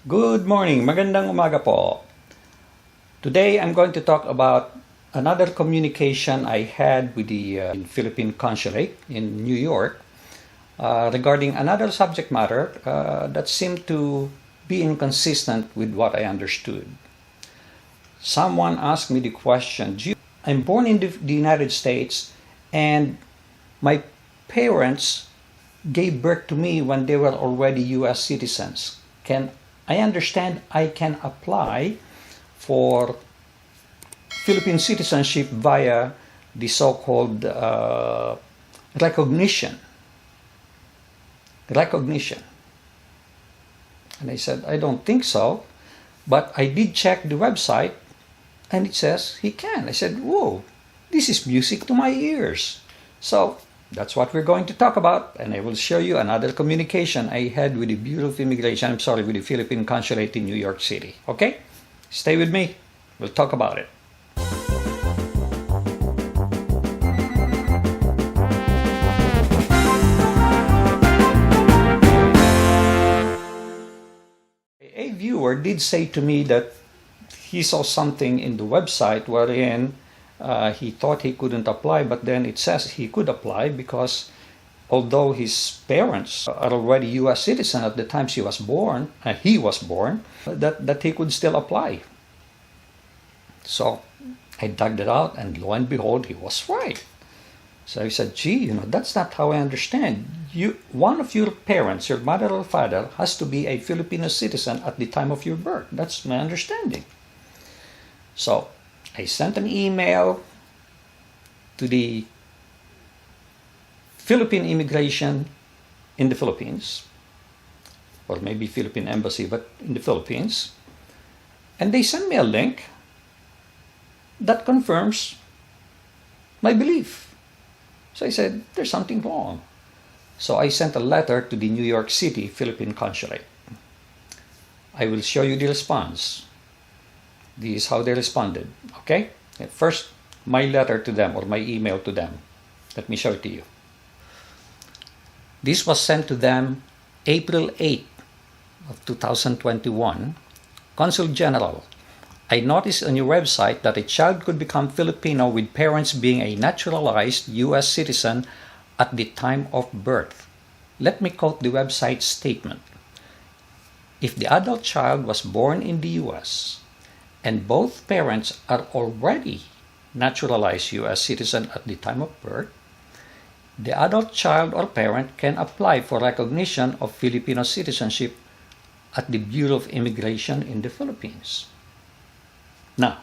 Good morning, magandang umaga po. Today I'm going to talk about another communication I had with the Philippine Consulate in New York regarding another subject matter that seemed to be inconsistent with what I understood. Someone asked me the question, I'm born in the United States and my parents gave birth to me when they were already US citizens. I understand I can apply for Philippine citizenship via the so-called recognition. And I said, I don't think so, but I did check the website and it says he can. I said, whoa, this is music to my ears. So that's what we're going to talk about, and I will show you another communication I had with the Bureau of Immigration, with the Philippine Consulate in New York City. Okay? Stay with me. We'll talk about it. A viewer did say to me that he saw something in the website wherein he thought he couldn't apply, but then it says he could apply because although his parents are already U.S. citizen at the time he was born, that he could still apply. So I dug it out, and lo and behold, he was right. So I said, gee, that's not how I understand. One of your parents, your mother or father, has to be a Filipino citizen at the time of your birth. That's my understanding. So I sent an email to the Philippine Immigration in the Philippines, or maybe Philippine Embassy, but in the Philippines, and they sent me a link that confirms my belief. So I said, there's something wrong. So I sent a letter to the New York City Philippine Consulate. I will show you the response. This is how they responded. Okay? First, my letter to them, or my email to them. Let me show it to you. This was sent to them April 8th of 2021. Consul General, I noticed on your website that a child could become Filipino with parents being a naturalized U.S. citizen at the time of birth. Let me quote the website statement. If the adult child was born in the U.S., and both parents are already naturalized U.S. citizen at the time of birth, the adult child or parent can apply for recognition of Filipino citizenship at the Bureau of Immigration in the Philippines. Now,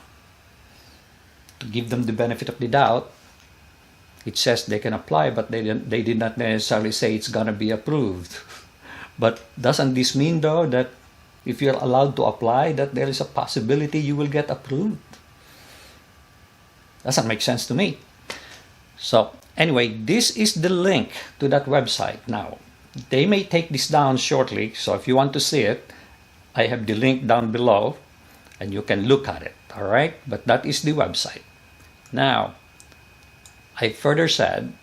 to give them the benefit of the doubt, it says they can apply, but they did not necessarily say it's going to be approved. But doesn't this mean, though, that if you're allowed to apply, that there is a possibility you will get approved? Doesn't make sense to me. So anyway, this is the link to that website. Now, they may take this down shortly, so if you want to see it, I have the link down below, and you can look at it, all right? But that is the website. Now, I further said,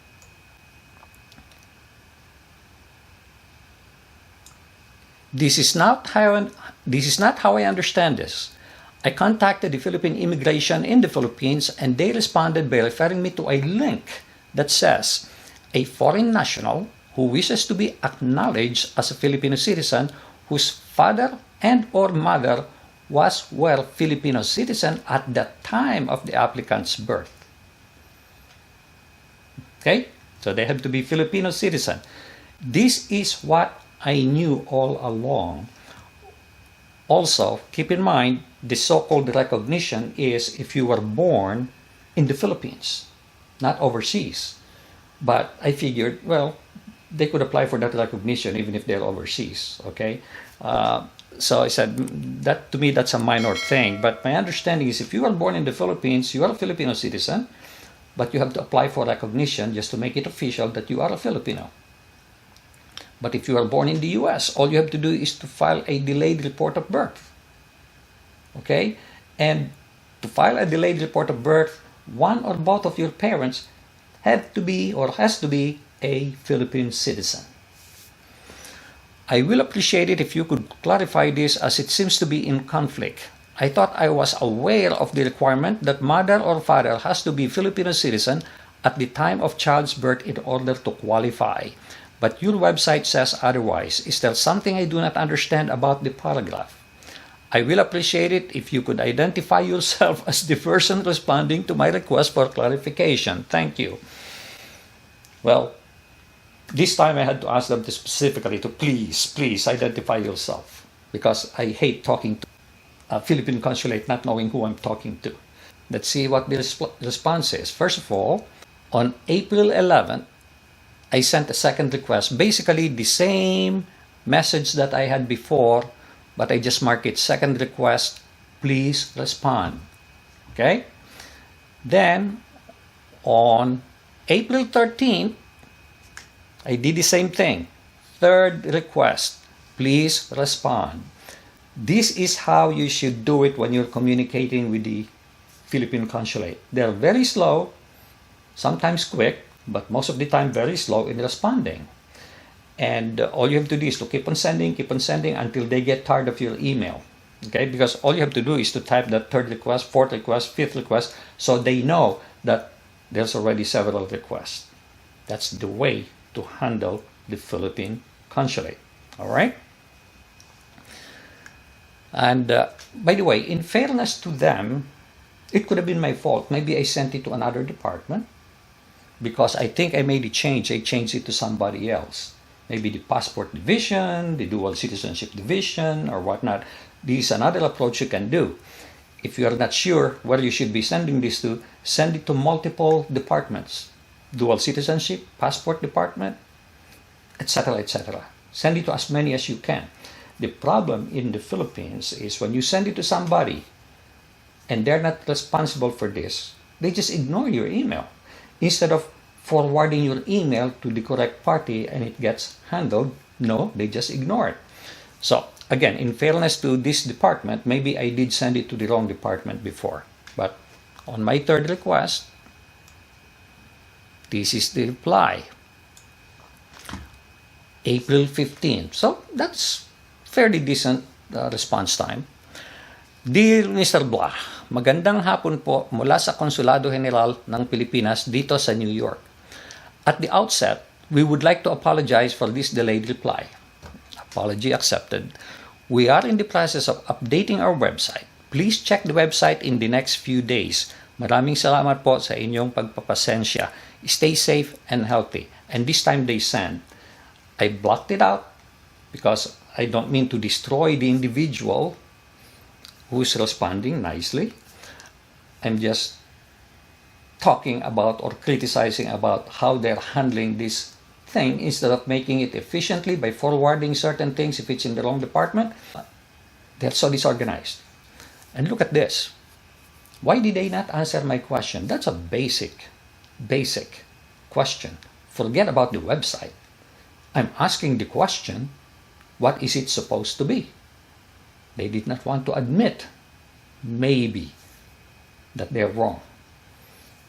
This is not how I understand this. I contacted the Philippine Immigration in the Philippines, and they responded by referring me to a link that says, a foreign national who wishes to be acknowledged as a Filipino citizen whose father and or mother were Filipino citizen at the time of the applicant's birth. Okay? So they have to be Filipino citizen. This is what I knew all along. Also, keep in mind, the so-called recognition is if you were born in the Philippines, not overseas. But I figured, well, they could apply for that recognition even if they're overseas, okay? So I said, that to me, that's a minor thing. But my understanding is if you are born in the Philippines, you are a Filipino citizen, but you have to apply for recognition just to make it official that you are a Filipino. But if you are born in the U.S., all you have to do is to file a delayed report of birth. Okay? And to file a delayed report of birth, one or both of your parents has to be a Philippine citizen. I will appreciate it if you could clarify this as it seems to be in conflict. I thought I was aware of the requirement that mother or father has to be Filipino citizen at the time of child's birth in order to qualify. But your website says otherwise. Is there something I do not understand about the paragraph? I will appreciate it if you could identify yourself as the person responding to my request for clarification. Thank you. Well, this time I had to ask them to specifically to please identify yourself, because I hate talking to a Philippine consulate not knowing who I'm talking to. Let's see what the response is. First of all, on April 11th, I sent a second request, basically the same message that I had before, but I just mark it second request, please respond. Okay? Then, on April 13th, I did the same thing. Third request, please respond. This is how you should do it when you're communicating with the Philippine consulate. They're very slow, sometimes quick, but most of the time very slow in responding. And all you have to do is to keep on sending until they get tired of your email. Okay, because all you have to do is to type that third request, fourth request, fifth request, so they know that there's already several requests. That's the way to handle the Philippine consulate. All right? And by the way, in fairness to them, it could have been my fault. Maybe I sent it to another department because I think I made a change. I changed it to somebody else. Maybe the passport division, the dual citizenship division, or whatnot. This is another approach you can do. If you are not sure where you should be sending this to, send it to multiple departments. Dual citizenship, passport department, etc., etc. Send it to as many as you can. The problem in the Philippines is when you send it to somebody and they're not responsible for this, they just ignore your email. Instead of forwarding your email to the correct party and it gets handled, no, they just ignore it. So, again, in fairness to this department, maybe I did send it to the wrong department before. But on my third request, this is the reply. April 15th. So, that's fairly decent response time. Dear Mr. Blah, magandang hapon po mula sa Konsulado General ng Pilipinas dito sa New York. At the outset, we would like to apologize for this delayed reply. Apology accepted. We are in the process of updating our website. Please check the website in the next few days. Maraming salamat po sa inyong pagpapasensya. Stay safe and healthy. And this time they send. I blocked it out because I don't mean to destroy the individual who's responding nicely. I'm just talking about or criticizing about how they're handling this thing instead of making it efficiently by forwarding certain things if it's in the wrong department. They're so disorganized. And look at this. Why did they not answer my question? That's a basic question. Forget about the website. I'm asking the question, what is it supposed to be? They did not want to admit, maybe, that they're wrong.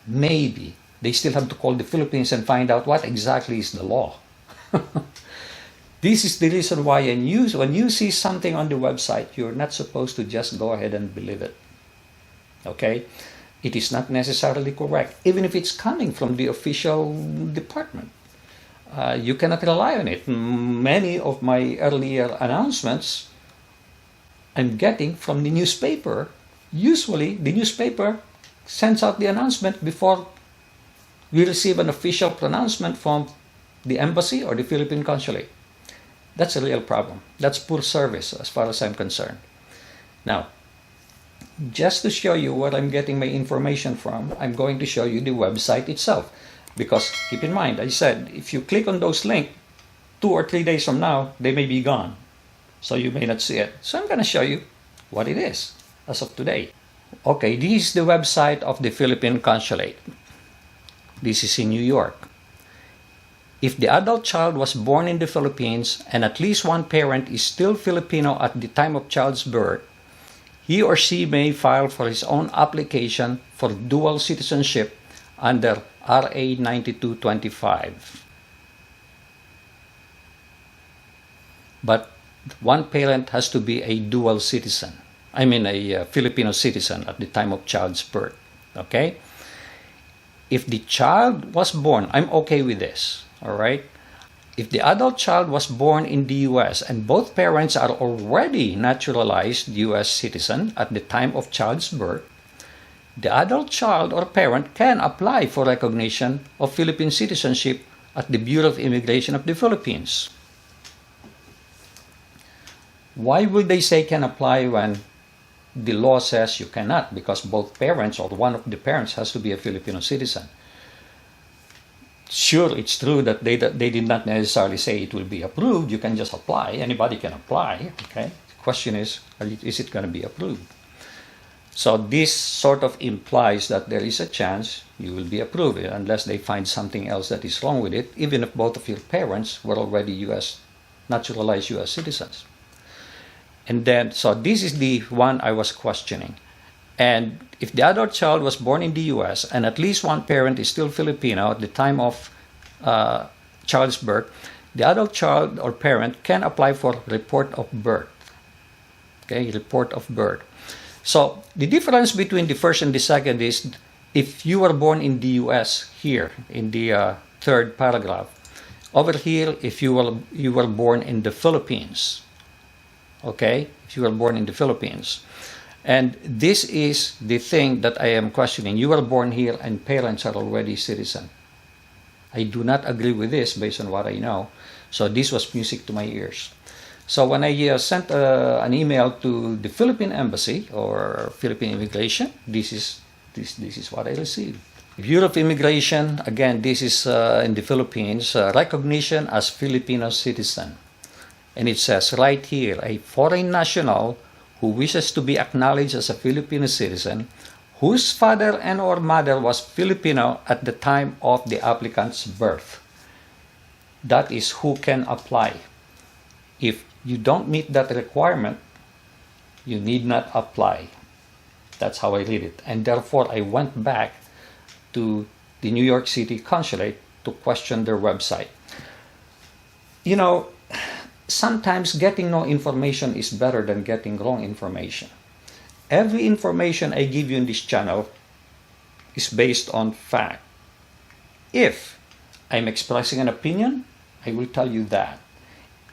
Maybe they still have to call the Philippines and find out what exactly is the law. This is the reason why when you see something on the website, you're not supposed to just go ahead and believe it. Okay? It is not necessarily correct, even if it's coming from the official department. You cannot rely on it. Many of my earlier announcements I'm getting from the newspaper. Usually, the newspaper sends out the announcement before we receive an official pronouncement from the embassy or the Philippine consulate. That's a real problem. That's poor service as far as I'm concerned. Now, just to show you where I'm getting my information from, I'm going to show you the website itself. Because keep in mind, I said, if you click on those links, 2 or 3 days from now, they may be gone. So you may not see it. So I'm going to show you what it is as of today. Okay, this is the website of the Philippine Consulate. This is in New York. If the adult child was born in the Philippines and at least one parent is still Filipino at the time of child's birth, he or she may file for his own application for dual citizenship under RA 9225. but one parent has to be a dual citizen. I mean a Filipino citizen at the time of child's birth. Okay? If the child was born, I'm okay with this, all right? If the adult child was born in the US and both parents are already naturalized US citizen at the time of child's birth, the adult child or parent can apply for recognition of Philippine citizenship at the Bureau of Immigration of the Philippines. Why would they say can apply when the law says you cannot? Because both parents or one of the parents has to be a Filipino citizen. Sure, it's true that they did not necessarily say it will be approved. You can just apply. Anybody can apply. Okay. The question is it going to be approved? So this sort of implies that there is a chance you will be approved unless they find something else that is wrong with it, even if both of your parents were already naturalized US citizens. And then, so this is the one I was questioning. And if the adult child was born in the US and at least one parent is still Filipino at the time of child's birth, the adult child or parent can apply for report of birth. Okay, report of birth. So the difference between the first and the second is if you were born in the US here in the third paragraph. Over here, if you were born in the Philippines. Okay, if you were born in the Philippines. And this is the thing that I am questioning. You were born here and parents are already citizen. I do not agree with this based on what I know. So this was music to my ears. So when I sent an email to the Philippine Embassy or Philippine Immigration, this is what I received. Bureau of Immigration, again, this is in the Philippines, recognition as Filipino citizen. And it says right here, a foreign national who wishes to be acknowledged as a Filipino citizen, whose father and or mother was Filipino at the time of the applicant's birth. That is who can apply. If you don't meet that requirement, you need not apply. That's how I read it. And therefore, I went back to the New York City consulate to question their website. You know, sometimes getting no information is better than getting wrong information. Every information I give you in this channel is based on fact. If I'm expressing an opinion, I will tell you that.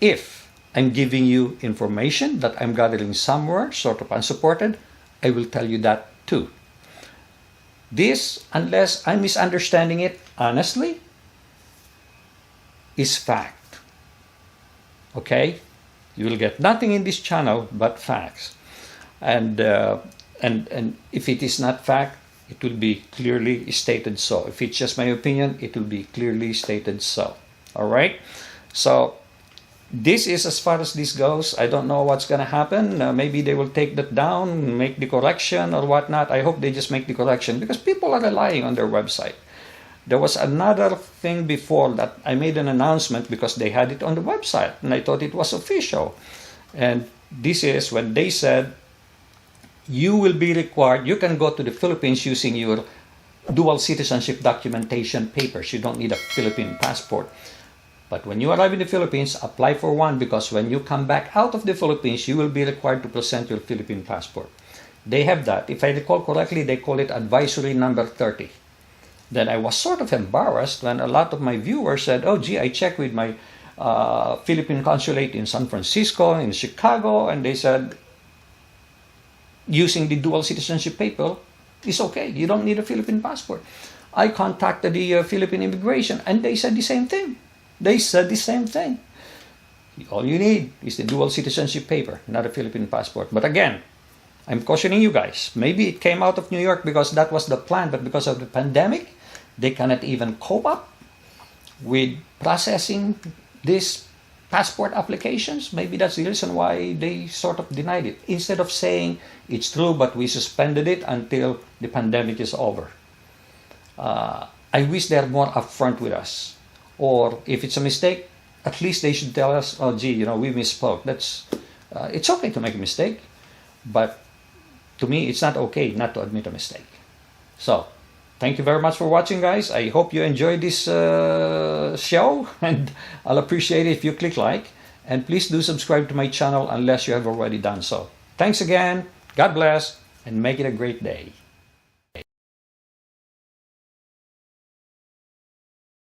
If I'm giving you information that I'm gathering somewhere, sort of unsupported, I will tell you that too. This, unless I'm misunderstanding it honestly, is fact. Okay? You will get nothing in this channel but facts. And if it is not fact, it will be clearly stated so. If it's just my opinion, it will be clearly stated so. All right? So this is as far as this goes. I don't know what's going to happen. Maybe they will take that down, make the correction or whatnot. I hope they just make the correction because people are relying on their website. There was another thing before that I made an announcement because they had it on the website and I thought it was official. And this is when they said you will be required, you can go to the Philippines using your dual citizenship documentation papers. You don't need a Philippine passport. But when you arrive in the Philippines, apply for one because when you come back out of the Philippines, you will be required to present your Philippine passport. They have that. If I recall correctly, they call it advisory number 30. Then I was sort of embarrassed when a lot of my viewers said, oh, gee, I checked with my Philippine consulate in San Francisco, in Chicago, and they said, using the dual citizenship paper is okay. You don't need a Philippine passport. I contacted the Philippine immigration, and they said the same thing. They said the same thing. All you need is the dual citizenship paper, not a Philippine passport. But again, I'm cautioning you guys. Maybe it came out of New York because that was the plan, but because of the pandemic, they cannot even cope up with processing these passport applications. Maybe that's the reason why they sort of denied it. Instead of saying it's true, but we suspended it until the pandemic is over. I wish they're more upfront with us. Or if it's a mistake, at least they should tell us, oh, gee, we misspoke. It's okay to make a mistake, but to me, it's not okay not to admit a mistake. So, thank you very much for watching, guys. I hope you enjoyed this show, and I'll appreciate it if you click like and please do subscribe to my channel unless you have already done so. Thanks again, God bless, and make it a great day.